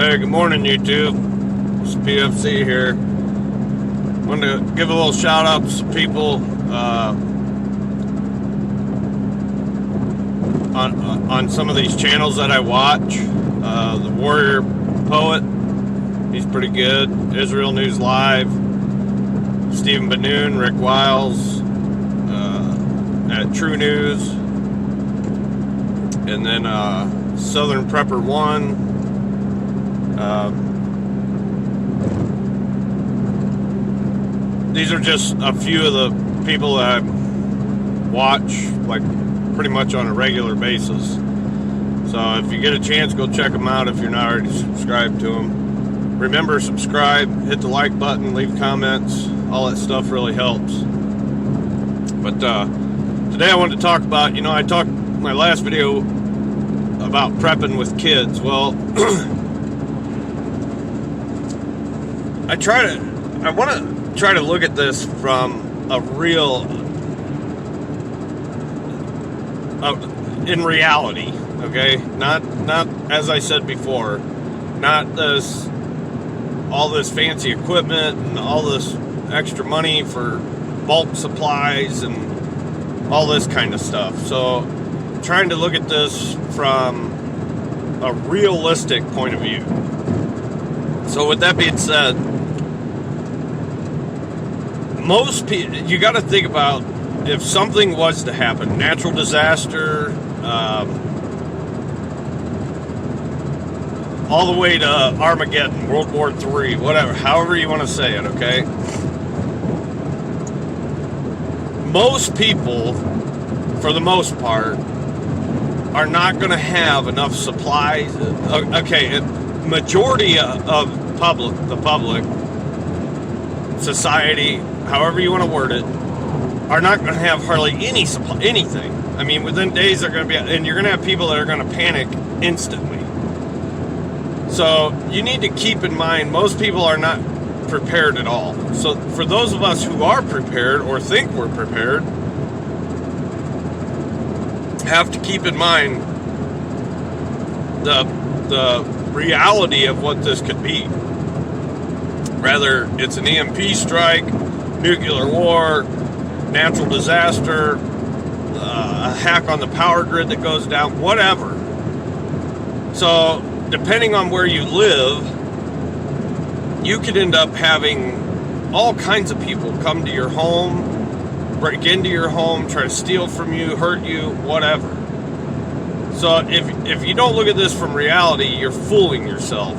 Hey, good morning, YouTube. It's PFC here. I wanted to give a little shout out to some people on some of these channels that I watch. The Warrior Poet, he's pretty good. Israel News Live, Stephen Benoon, Rick Wiles at True News, and then Southern Prepper 1. These are just a few of the people that I watch like pretty much on a regular basis. So if you get a chance, go check them out if you're not already subscribed to them. Remember, subscribe, hit the like button, leave comments. All that stuff really helps. But today I wanted to talk about, I talked in my last video about prepping with kids. Well, I want to try to look at this from a real, in reality, okay? Not as I said before, not all this fancy equipment and all this extra money for bulk supplies and all this kind of stuff. So, trying to look at this from a realistic point of view. So, with that being said, most people, you got to think about if something was to happen, natural disaster, all the way to Armageddon, World War III, whatever, however you want to say it, okay? Most people, for the most part, are not going to have enough supplies. Okay, majority of the public, society, however you want to word it, are not going to have hardly any supply, anything. I mean, within days they're going to be, and you're going to have people that are going to panic instantly. So you need to keep in mind, most people are not prepared at all. So for those of us who are prepared or think we're prepared, have to keep in mind the reality of what this could be. Whether it's an EMP strike, nuclear war, natural disaster, a hack on the power grid that goes down, whatever. So, depending on where you live, you could end up having all kinds of people come to your home, break into your home, try to steal from you, hurt you, whatever. So, if you don't look at this from reality, you're fooling yourself.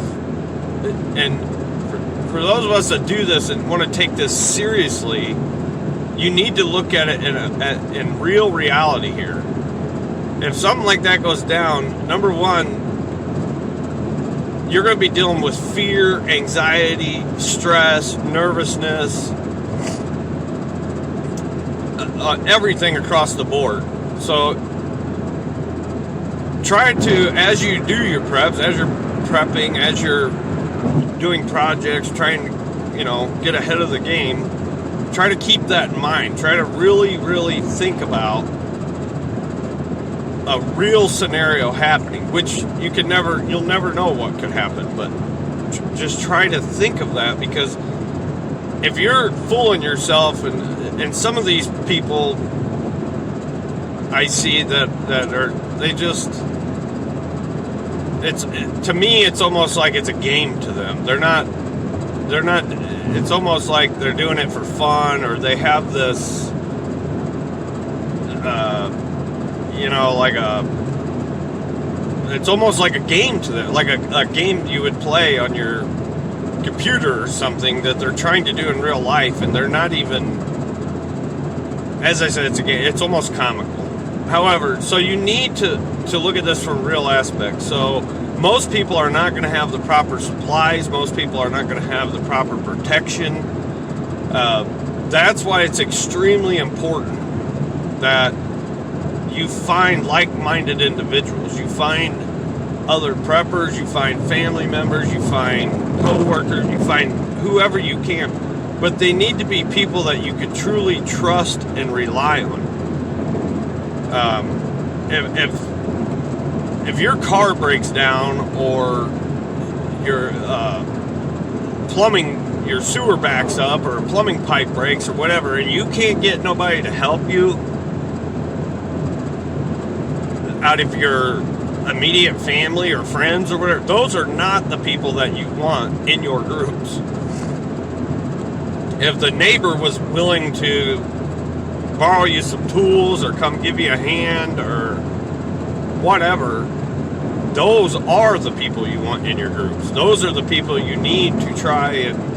And for those of us that do this and want to take this seriously, you need to look at it in real reality here. If something like that goes down, number one, you're going to be dealing with fear, anxiety, stress, nervousness, everything across the board. So try to, as you do your preps, as you're prepping, as you're doing projects, trying to, get ahead of the game, try to keep that in mind. Try to really, really think about a real scenario happening, which you'll never know what could happen, but just try to think of that, because if you're fooling yourself, and some of these people I see that are, they just, to me, it's almost like it's a game to them. They're not, it's almost like they're doing it for fun, or they have this, it's almost like a game to them, like a game you would play on your computer or something that they're trying to do in real life, and they're not even, as I said, it's a game, it's almost comical. However, so you need to look at this from real aspects. So most people are not going to have the proper supplies. Most people are not going to have the proper protection. That's why it's extremely important that you find like-minded individuals. You find other preppers, you find family members, you find co-workers, you find whoever you can. But they need to be people that you can truly trust and rely on. If your car breaks down, or your plumbing, your sewer backs up, or a plumbing pipe breaks, or whatever, and you can't get nobody to help you out of your immediate family or friends or whatever, those are not the people that you want in your groups. If the neighbor was willing to borrow you some tools or come give you a hand or whatever, those are the people you want in your groups. Those are the people you need to try and...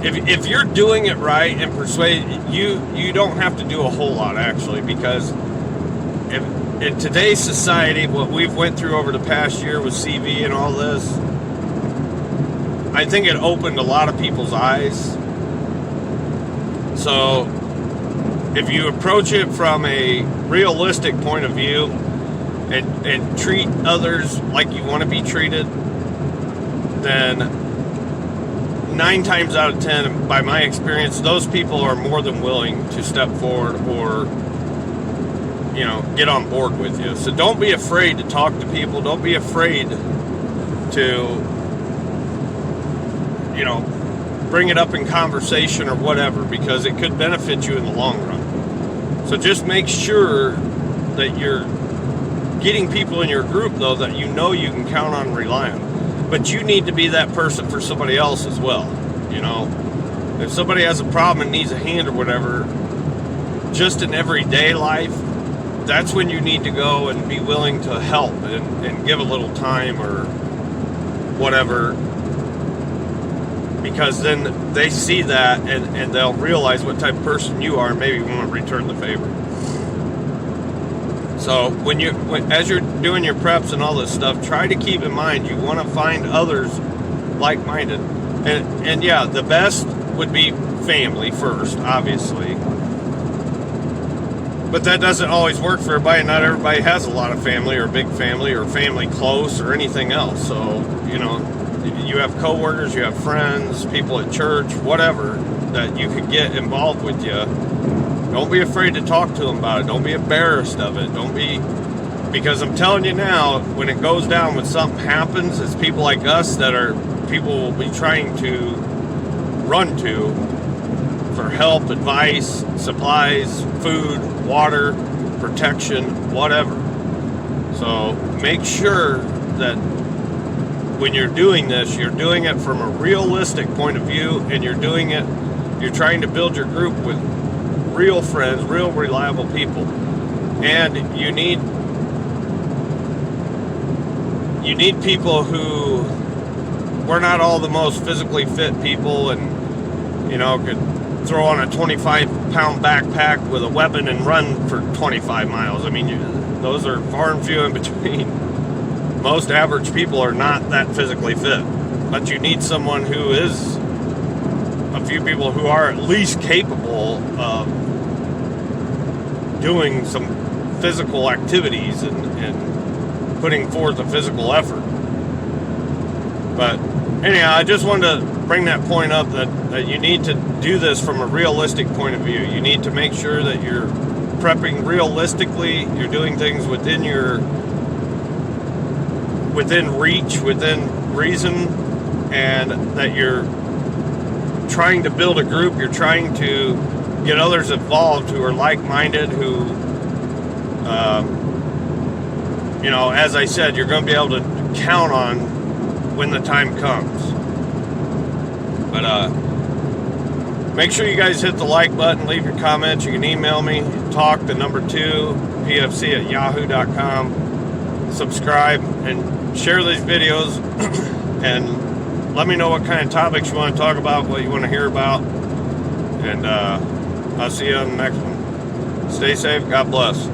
If you're doing it right and persuade, you don't have to do a whole lot, actually, because in today's society, what we've went through over the past year with CV and all this, I think it opened a lot of people's eyes. So if you approach it from a realistic point of view and treat others like you want to be treated, then 9 times out of 10, by my experience, those people are more than willing to step forward or, you know, get on board with you. So don't be afraid to talk to people. Don't be afraid to, you know, bring it up in conversation or whatever, because it could benefit you in the long run. So just make sure that you're getting people in your group, though, that you know you can count on and rely on. But you need to be that person for somebody else as well, you know. If somebody has a problem and needs a hand or whatever, just in everyday life, that's when you need to go and be willing to help and give a little time or whatever, because then they see that and they'll realize what type of person you are and maybe want to return the favor. So as you're doing your preps and all this stuff, try to keep in mind you want to find others like-minded. And yeah, the best would be family first, obviously. But that doesn't always work for everybody. Not everybody has a lot of family or big family or family close or anything else. So, you know, you have coworkers, you have friends, people at church, whatever, that you could get involved with you. Don't be afraid to talk to them about it. Don't be embarrassed of it. Because I'm telling you now, when it goes down, when something happens, it's people like us people will be trying to run to for help, advice, supplies, food, water, protection, whatever. So make sure that when you're doing this, you're doing it from a realistic point of view, and you're trying to build your group with real friends, real reliable people. And you need people who, we're not all the most physically fit people and, you know, could throw on a 25-pound backpack with a weapon and run for 25 miles. I mean, those are far and few in between. Most average people are not that physically fit. But you need someone who is, a few people who are at least capable of doing some physical activities and putting forth a physical effort. But anyhow, I just wanted to bring that point up that you need to do this from a realistic point of view. You need to make sure that you're prepping realistically, you're doing things within reach, within reason, and that you're trying to build a group, you're trying to get others involved who are like-minded, who, you know, as I said, you're going to be able to count on when the time comes. But make sure you guys hit the like button, leave your comments. You can email me, talk the number 2 pfc@yahoo.com. Subscribe and share these videos, and let me know what kind of topics you want to talk about, what you want to hear about, and I'll see you on the next one. Stay safe. God bless.